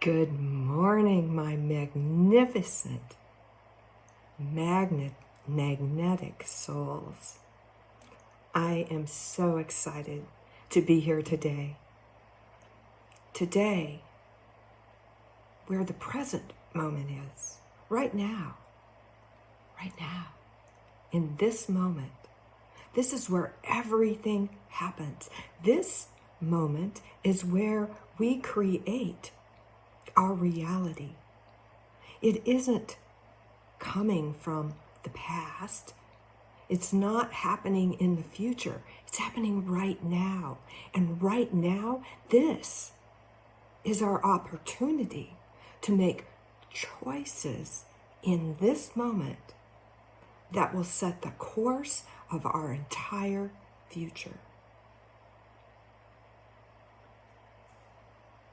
Good morning, my magnificent, magnetic souls. I am so excited to be here today. Today, where the present moment is, right now, in this moment. This is where everything happens. This moment is where we create our reality. It isn't coming from the past. It's not happening in the future. It's happening right now. And right now, this is our opportunity to make choices in this moment that will set the course of our entire future.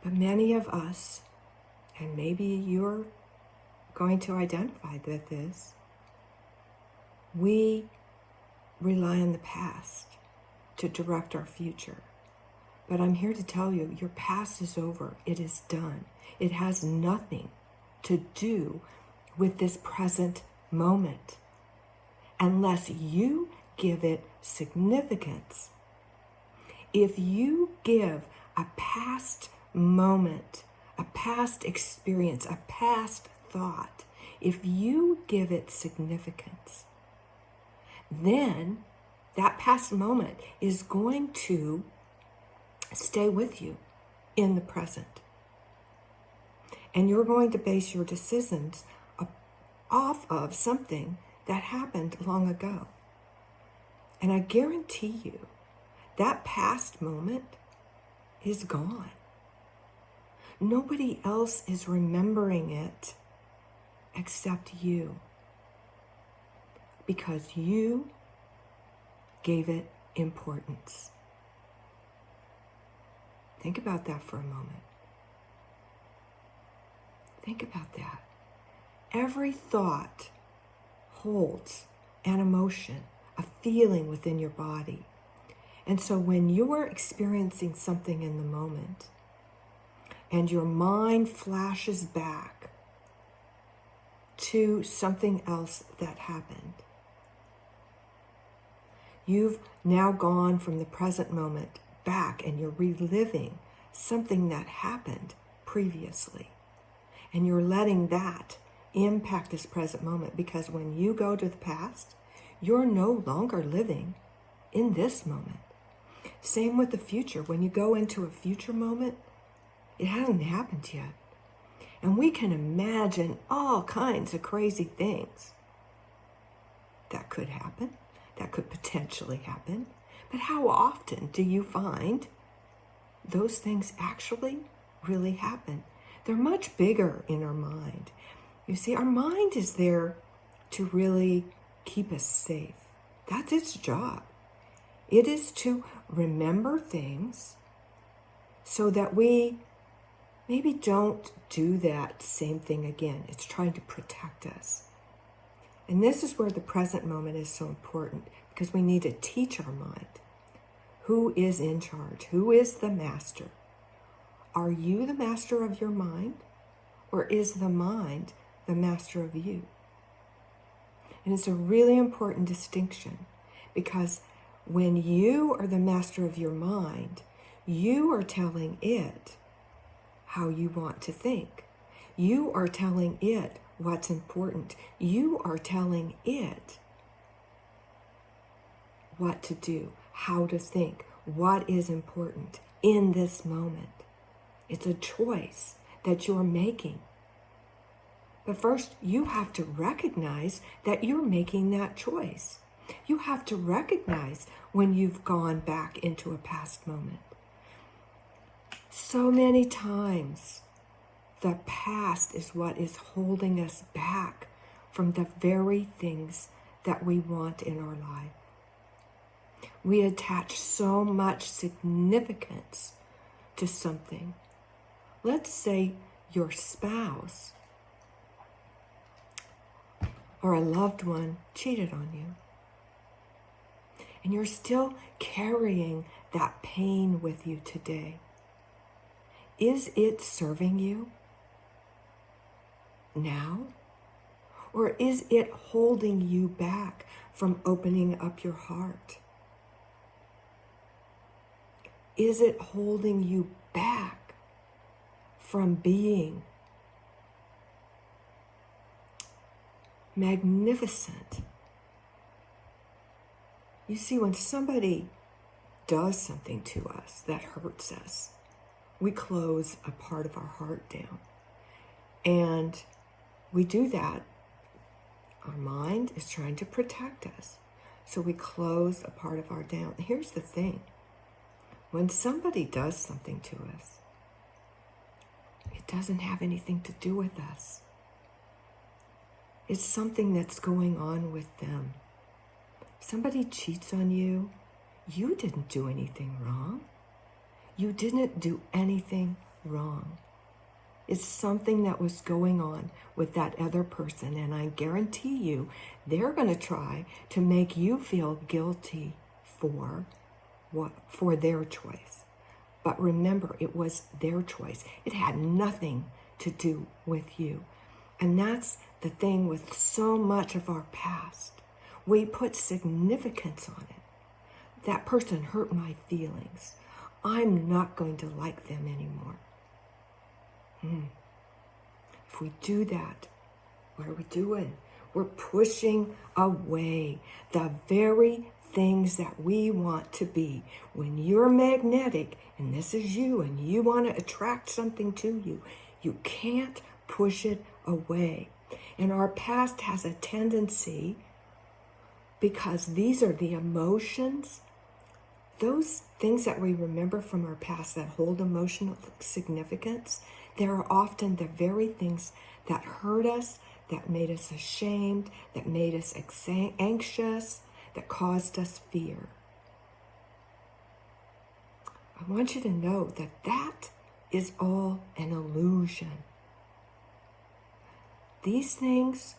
But many of us, and maybe you're going to identify with this, we rely on the past to direct our future. But I'm here to tell you, your past is over. It is done. It has nothing to do with this present moment unless you give it significance. If you give a past moment, a past experience, a past thought, if you give it significance, then that past moment is going to stay with you in the present. And you're going to base your decisions off of something that happened long ago. And I guarantee you, that past moment is gone. Nobody else is remembering it except you, because you gave it importance. Think about that for a moment. Think about that. Every thought holds an emotion, a feeling within your body. And so when you're experiencing something in the moment, and your mind flashes back to something else that happened, you've now gone from the present moment back and you're reliving something that happened previously. And you're letting that impact this present moment, because when you go to the past, you're no longer living in this moment. Same with the future. When you go into a future moment, it hasn't happened yet. And we can imagine all kinds of crazy things that could happen, that could potentially happen. But how often do you find those things actually really happen? They're much bigger in our mind. You see, our mind is there to really keep us safe. That's its job. It is to remember things so that we maybe don't do that same thing again. It's trying to protect us. And this is where the present moment is so important, because we need to teach our mind who is in charge, who is the master. Are you the master of your mind, or is the mind the master of you? And it's a really important distinction, because when you are the master of your mind, you are telling it how you want to think. You are telling it what's important. You are telling it what to do, how to think, what is important in this moment. It's a choice that you're making. But first, you have to recognize that you're making that choice. You have to recognize when you've gone back into a past moment. So many times, the past is what is holding us back from the very things that we want in our life. We attach so much significance to something. Let's say your spouse or a loved one cheated on you. And you're still carrying that pain with you today. Is it serving you? now? Or is it holding you back from opening up your heart? Is it holding you back from being magnificent? You see, when somebody does something to us that hurts us, we close a part of our heart down. And we do that. Our mind is trying to protect us. So we close a part of our down. Here's the thing. When somebody does something to us, it doesn't have anything to do with us. It's something that's going on with them. Somebody cheats on you. You didn't do anything wrong. You didn't do anything wrong. It's something that was going on with that other person, and I guarantee you they're going to try to make you feel guilty for their choice. But remember, it was their choice. It had nothing to do with you. And that's the thing with so much of our past. We put significance on it. That person hurt my feelings. I'm not going to like them anymore. If we do that, what are we doing? We're pushing away the very things that we want to be. When you're magnetic, and this is you, and you want to attract something to you, you can't push it away. And our past has a tendency, because these are the emotions, those things that we remember from our past that hold emotional significance, they are often the very things that hurt us, that made us ashamed, that made us anxious, that caused us fear. I want you to know that that is all an illusion. These things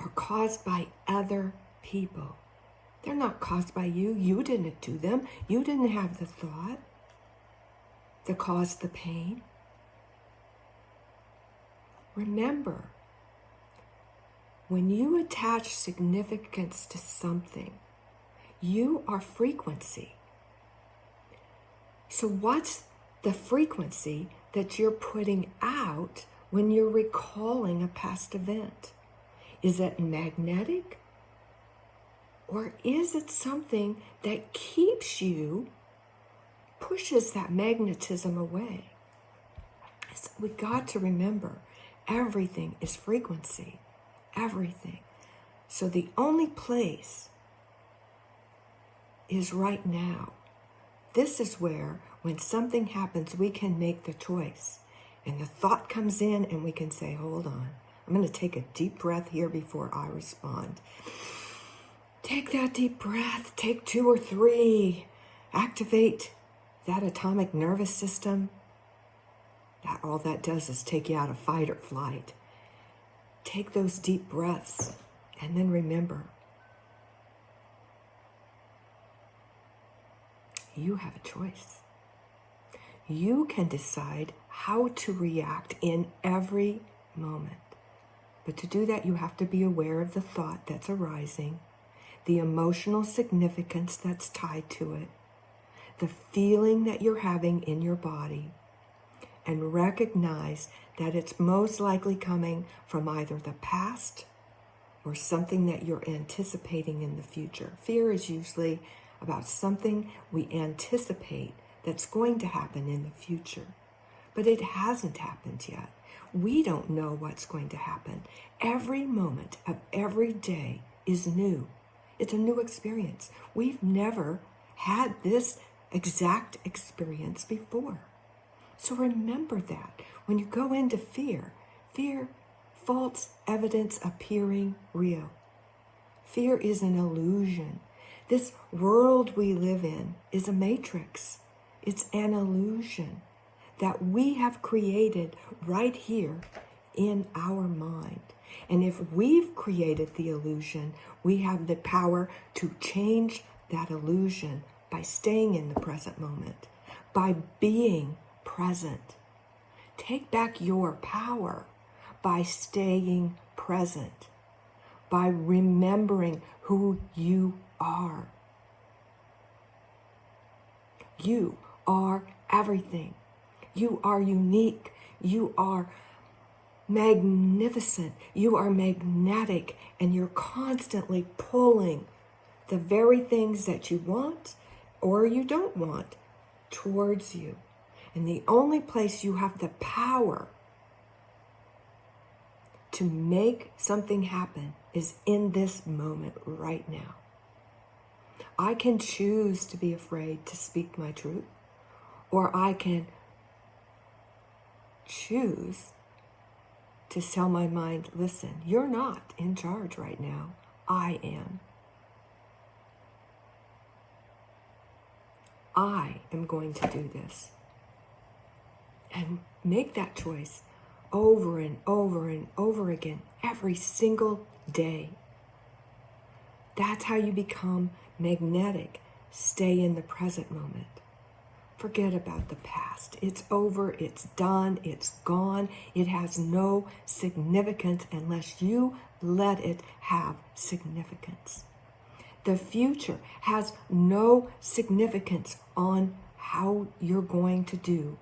are caused by other people. They're not caused by you. You didn't do them. You didn't have the thought that caused the pain. Remember, when you attach significance to something, you are frequency. So what's the frequency that you're putting out when you're recalling a past event? Is it magnetic? Or is it something that keeps you, pushes that magnetism away? So we got to remember, everything is frequency. Everything. So the only place is right now. This is where, when something happens, we can make the choice. And the thought comes in and we can say, hold on. I'm going to take a deep breath here before I respond. Take that deep breath. Take 2 or 3. Activate that atomic nervous system. All that does is take you out of fight or flight. Take those deep breaths, and then remember, you have a choice. You can decide how to react in every moment. But to do that, you have to be aware of the thought that's arising, the emotional significance that's tied to it, the feeling that you're having in your body, and recognize that it's most likely coming from either the past or something that you're anticipating in the future. Fear is usually about something we anticipate that's going to happen in the future, but it hasn't happened yet. We don't know what's going to happen. Every moment of every day is new. It's a new experience. We've never had this exact experience before. So remember that when you go into fear, false evidence appearing real. Fear is an illusion. This world we live in is a matrix. It's an illusion that we have created right here in our mind. And if we've created the illusion, we have the power to change that illusion by staying in the present moment, by being present. Take back your power by staying present, by remembering who you are. You are everything. You are unique. You are magnificent. You are magnetic, and you're constantly pulling the very things that you want or you don't want towards you. And the only place you have the power to make something happen is in this moment right now. I can choose to be afraid to speak my truth, or I can choose to tell my mind, listen, you're not in charge right now. I am. I am going to do this. And make that choice over and over and over again, every single day. That's how you become magnetic. Stay in the present moment. Forget about the past. It's over, it's done, it's gone. It has no significance unless you let it have significance. The future has no significance on how you're going to do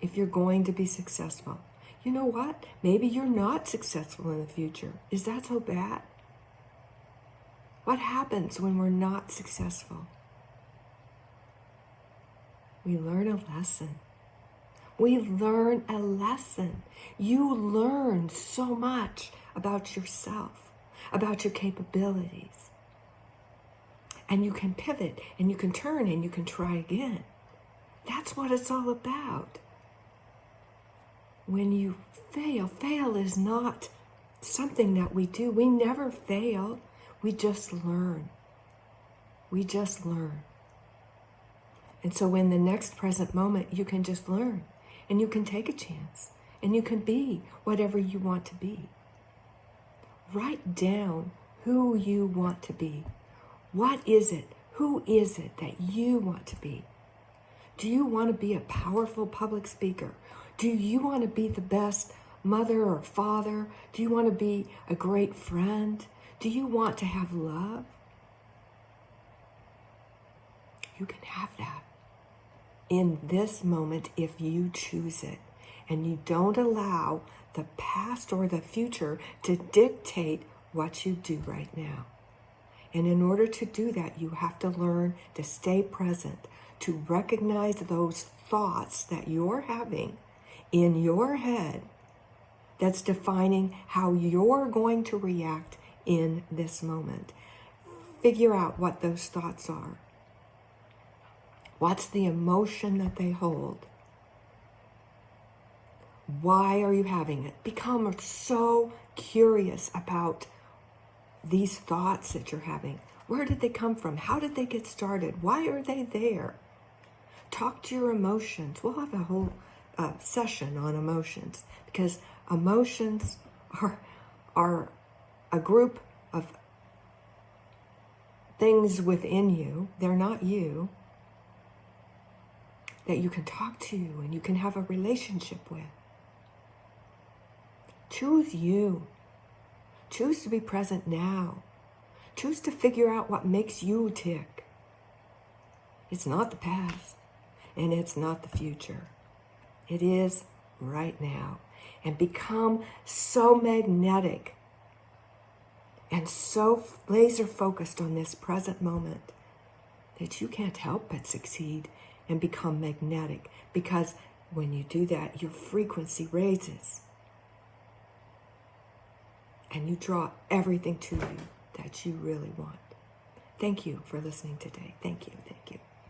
if you're going to be successful. You know what? Maybe you're not successful in the future. Is that so bad? What happens when we're not successful? We learn a lesson. We learn a lesson. You learn so much about yourself, about your capabilities. And you can pivot, and you can turn, and you can try again. That's what it's all about. When you fail is not something that we do. We never fail. We just learn. We just learn. And so in the next present moment, you can just learn, and you can take a chance, and you can be whatever you want to be. Write down who you want to be. What is it? Who is it that you want to be? Do you want to be a powerful public speaker? Do you want to be the best mother or father? Do you want to be a great friend? Do you want to have love? You can have that in this moment if you choose it, and you don't allow the past or the future to dictate what you do right now. And in order to do that, you have to learn to stay present, to recognize those thoughts that you're having in your head that's defining how you're going to react in this moment. Figure out what those thoughts are. What's the emotion that they hold? Why are you having it? Become so curious about these thoughts that you're having. Where did they come from? How did they get started? Why are they there? Talk to your emotions. We'll have a whole session on emotions, because emotions are a group of things within you. They're not you, that you can talk to and you can have a relationship with. Choose you. Choose to be present now. Choose to figure out what makes you tick. It's not the past, and it's not the future. It is right now. And become so magnetic and so laser focused on this present moment that you can't help but succeed and become magnetic. Because when you do that, your frequency raises. And you draw everything to you that you really want. Thank you for listening today. Thank you. Thank you.